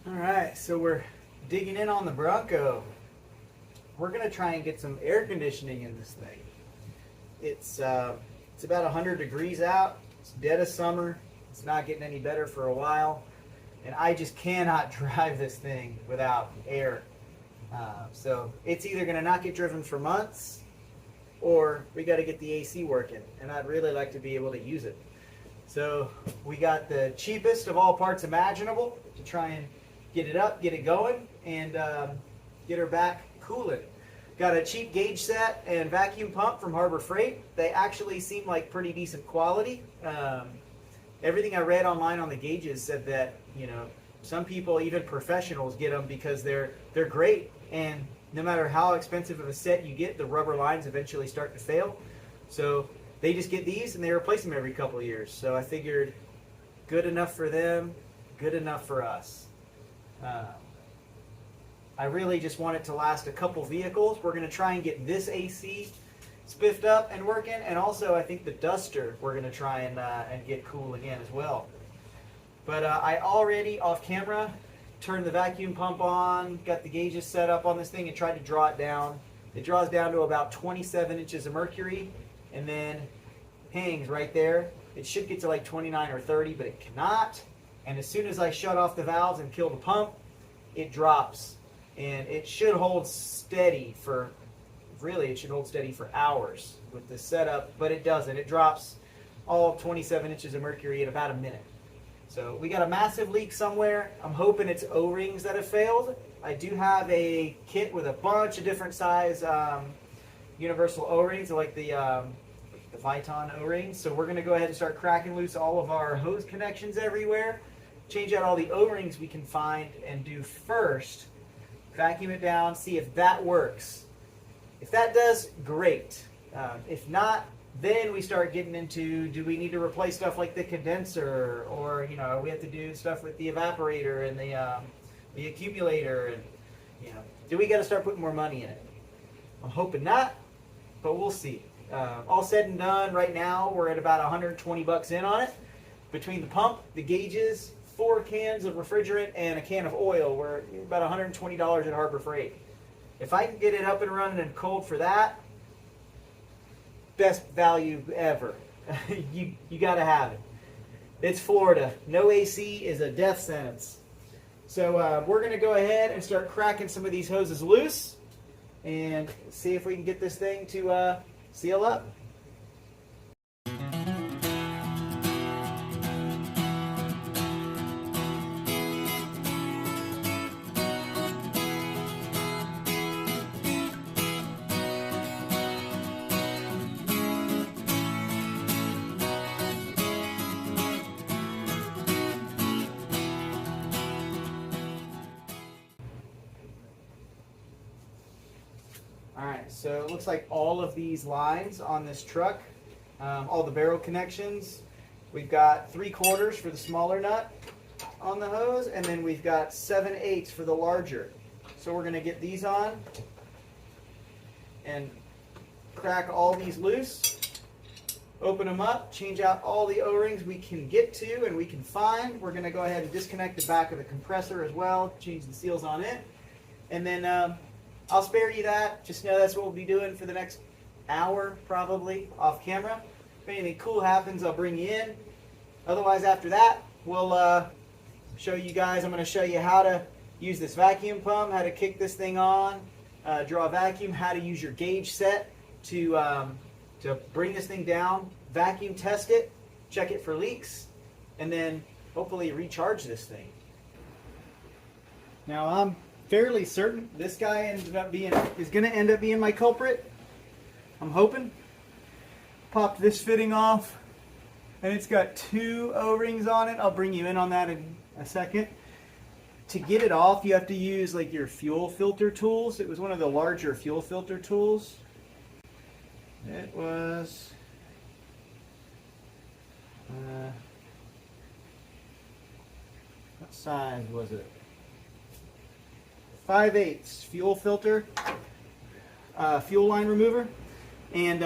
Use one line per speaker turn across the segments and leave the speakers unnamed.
All right, so we're digging in on the Bronco. We're gonna try and get some air conditioning in this thing. It's about 100 degrees out. It's dead of summer. It's not getting any better for a while, and I just cannot drive this thing without air. So it's either gonna not get driven for months, or we got to get the AC working, and I'd really like to be able to use it. So we got the cheapest of all parts imaginable to try and get it up, get it going, and get her back cooling. Got a cheap gauge set and vacuum pump from Harbor Freight. They actually seem like pretty decent quality. Everything I read online on the gauges said that, you know, some people, even professionals, get them because they're great, and no matter how expensive of a set you get, the rubber lines eventually start to fail. So they just get these and they replace them every couple of years. So I figured, good enough for them, good enough for us. I really just want it to last a couple vehicles. We're going to try and get this AC spiffed up and working, and also I think the duster we're going to try and get cool again as well. But I already, off camera, turned the vacuum pump on, got the gauges set up on this thing, and tried to draw it down. It draws down to about 27 inches of mercury, and then hangs right there. It should get to like 29 or 30, but it cannot. And as soon as I shut off the valves and kill the pump, it drops. And it should hold steady for, really it should hold steady for hours with this setup, but it doesn't. It drops all 27 inches of mercury in about a minute. So we got a massive leak somewhere. I'm hoping it's O-rings that have failed. I do have a kit with a bunch of different size universal O-rings, like the Viton O-rings. So we're going to go ahead and start cracking loose all of our hose connections everywhere, change out all the O-rings we can find, and do first, vacuum it down, see if that works. If that does, great. If not, then we start getting into, do we need to replace stuff like the condenser, or, you know, we have to do stuff with the evaporator and the accumulator, and, you know, do we got to start putting more money in it? I'm hoping not, but we'll see. All said and done, right now we're at about 120 bucks in on it. Between the pump, the gauges, 4 cans of refrigerant, and a can of oil, we're about $120 at Harbor Freight. If I can get it up and running and cold for that, best value ever. you got to have it. It's Florida. No AC is a death sentence. So we're going to go ahead and start cracking some of these hoses loose and see if we can get this thing to seal up. Alright, so it looks like all of these lines on this truck, all the barrel connections, we've got 3/4 for the smaller nut on the hose, and then we've got 7/8 for the larger. So we're going to get these on and crack all these loose, open them up, change out all the O-rings we can get to and we can find. We're going to go ahead and disconnect the back of the compressor as well, change the seals on it, and then I'll spare you that. Just know that's what we'll be doing for the next hour, probably, off camera. If anything cool happens, I'll bring you in. Otherwise, after that, we'll show you guys. I'm going to show you how to use this vacuum pump, how to kick this thing on, draw a vacuum, how to use your gauge set to bring this thing down, vacuum test it, check it for leaks, and then hopefully recharge this thing. Now, I'm fairly certain this guy is going to end up being my culprit. I'm hoping. Popped this fitting off, and it's got 2 O-rings on it. I'll bring you in on that in a second. To get it off, you have to use like your fuel filter tools. It was one of the larger fuel filter tools. It was what size was it? 5/8 fuel filter, fuel line remover, and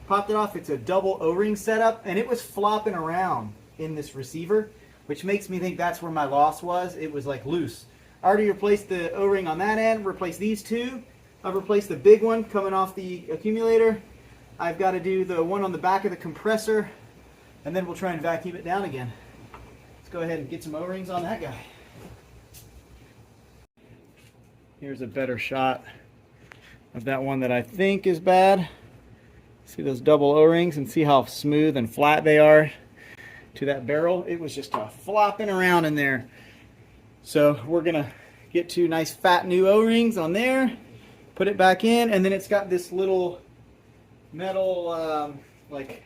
popped it off. It's a double O-ring setup, and it was flopping around in this receiver, which makes me think that's where my loss was. It was like loose. I already replaced the O-ring on that end, replaced these two. I've replaced the big one coming off the accumulator. I've got to do the one on the back of the compressor, and then we'll try and vacuum it down again. Let's go ahead and get some O-rings on that guy. Here's a better shot of that one that I think is bad. See those double O-rings and see how smooth and flat they are to that barrel. It was just flopping around in there. So we're gonna get two nice fat new O-rings on there, put it back in, and then it's got this little metal like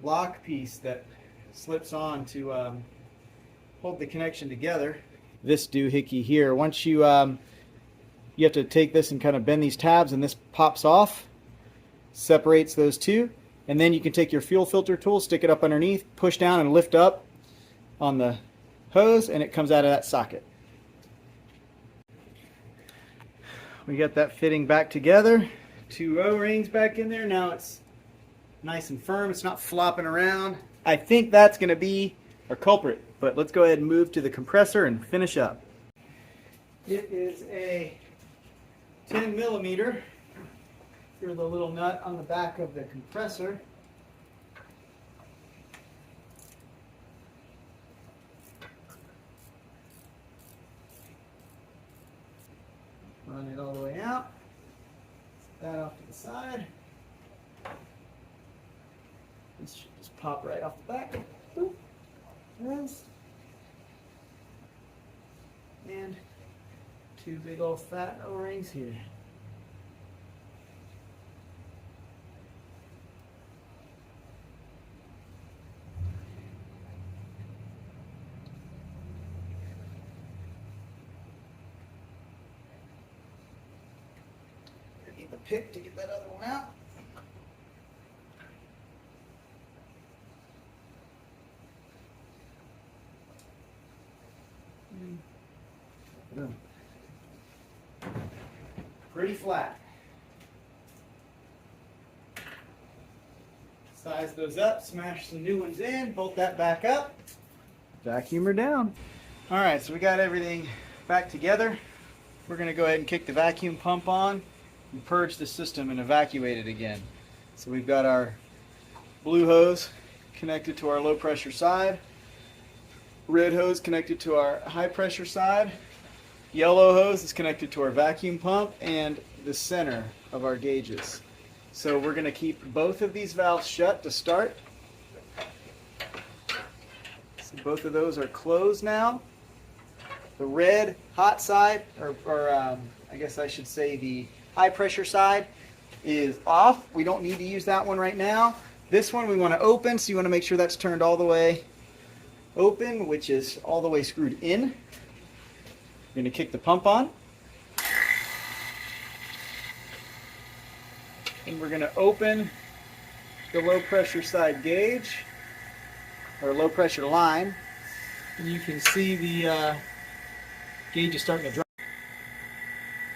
lock piece that slips on to hold the connection together. This doohickey here, once you you have to take this and kind of bend these tabs, and this pops off, separates those two, and then you can take your fuel filter tool, stick it up underneath, push down and lift up on the hose, and it comes out of that socket. We got that fitting back together, two O-rings back in there. Now it's nice and firm, it's not flopping around. I think that's going to be our culprit, but let's go ahead and move to the compressor and finish up. It is a 10 millimeter through the little nut on the back of the compressor. Run it all the way out. Set that off to the side. This should just pop right off the back. Boop. Yes. And two big old fat O-rings here. I need the pick to get that other one out. Pretty flat. Size those up, smash some new ones in, bolt that back up, vacuum her down. All right, so we got everything back together. We're going to go ahead and kick the vacuum pump on and purge the system and evacuate it again. So we've got our blue hose connected to our low pressure side, red hose connected to our high pressure side, yellow hose is connected to our vacuum pump and the center of our gauges. So we're going to keep both of these valves shut to start. So both of those are closed now. The red hot side, or I guess I should say the high pressure side, is off. We don't need to use that one right now. This one we want to open, so you want to make sure that's turned all the way open, which is all the way screwed in. We're going to kick the pump on. And we're going to open the low pressure side gauge, or low pressure line. And you can see the gauge is starting to drop.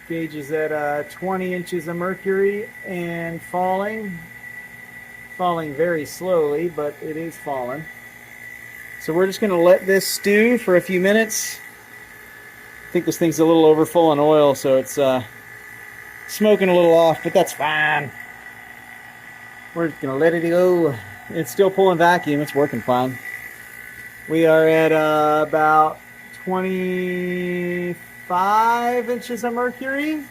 Gauge is at 20 inches of mercury and falling. Falling very slowly, but it is falling. So we're just going to let this stew for a few minutes. I think this thing's a little over full on oil, so it's smoking a little off, but that's fine. We're just going to let it go. It's still pulling vacuum. It's working fine. We are at about 25 inches of mercury.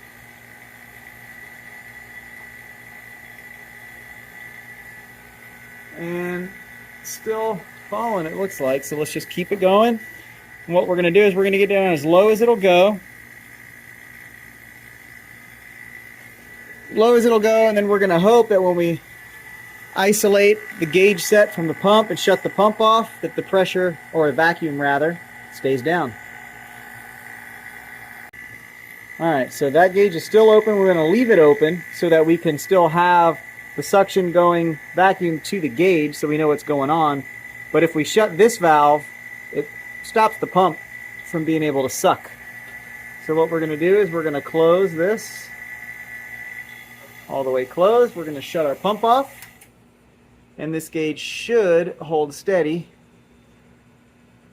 And still falling, it looks like. So let's just keep it going. And what we're going to do is we're going to get down as low as it'll go. Low as it'll go, and then we're going to hope that when we isolate the gauge set from the pump and shut the pump off, that the pressure, or a vacuum rather, stays down. Alright, so that gauge is still open. We're going to leave it open so that we can still have the suction going vacuum to the gauge so we know what's going on. But if we shut this valve, it stops the pump from being able to suck. So what we're going to do is we're going to close this all the way closed. We're going to shut our pump off, and this gauge should hold steady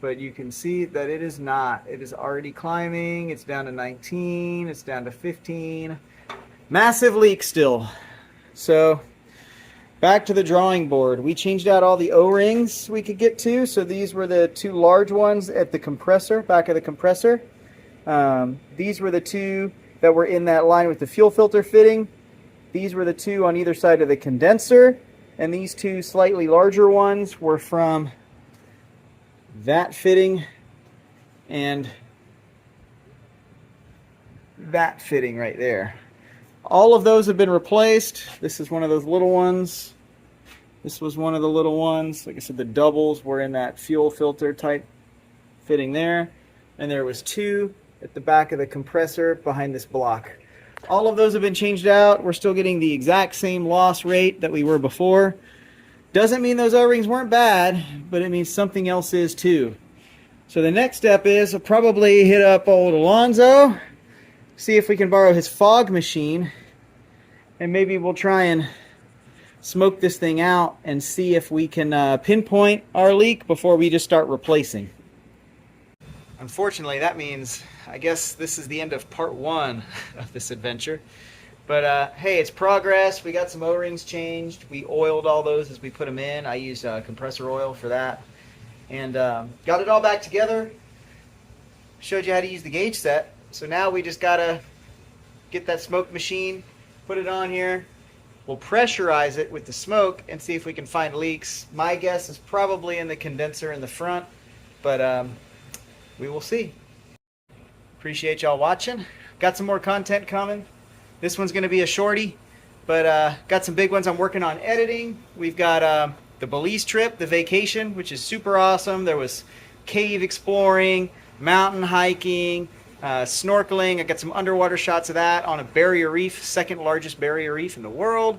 but you can see that it is not. It is already climbing. It's down to 19. It's down to 15. Massive leak still. So back to the drawing board. We changed out all the O-rings we could get to. So these were the two large ones at the compressor, back of the compressor. These were the two that were in that line with the fuel filter fitting. These were the two on either side of the condenser. And these two slightly larger ones were from that fitting and that fitting right there. All of those have been replaced. This is one of those little ones. This was one of the little ones. Like I said, the doubles were in that fuel filter type fitting there. And there was two at the back of the compressor behind this block. All of those have been changed out. We're still getting the exact same loss rate that we were before. Doesn't mean those O-rings weren't bad, but it means something else is too. So the next step is I'll probably hit up old Alonzo, see if we can borrow his fog machine, and maybe we'll try and smoke this thing out and see if we can pinpoint our leak before we just start replacing. Unfortunately, that means I guess this is the end of part one of this adventure. But hey, it's progress. We got some O-rings changed. We oiled all those as we put them in. I used compressor oil for that. And got it all back together. Showed you how to use the gauge set. So now we just gotta get that smoke machine, put it on here. We'll pressurize it with the smoke and see if we can find leaks. My guess is probably in the condenser in the front, but we will see. Appreciate y'all watching. Got some more content coming. This one's going to be a shorty, but got some big ones I'm working on editing. We've got the Belize trip, the vacation, which is super awesome. There was cave exploring, mountain hiking, snorkeling. I got some underwater shots of that on a barrier reef, second largest barrier reef in the world.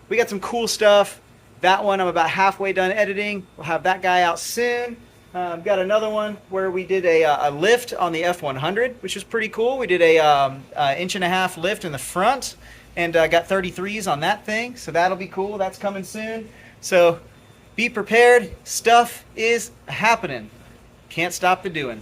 We got some cool stuff. That one I'm about halfway done editing. We'll have that guy out soon. Got another one where we did a lift on the F100, which was pretty cool. We did a 1.5 inch lift in the front and got 33s on that thing. So that'll be cool. That's coming soon. So be prepared. Stuff is happening. Can't stop the doing.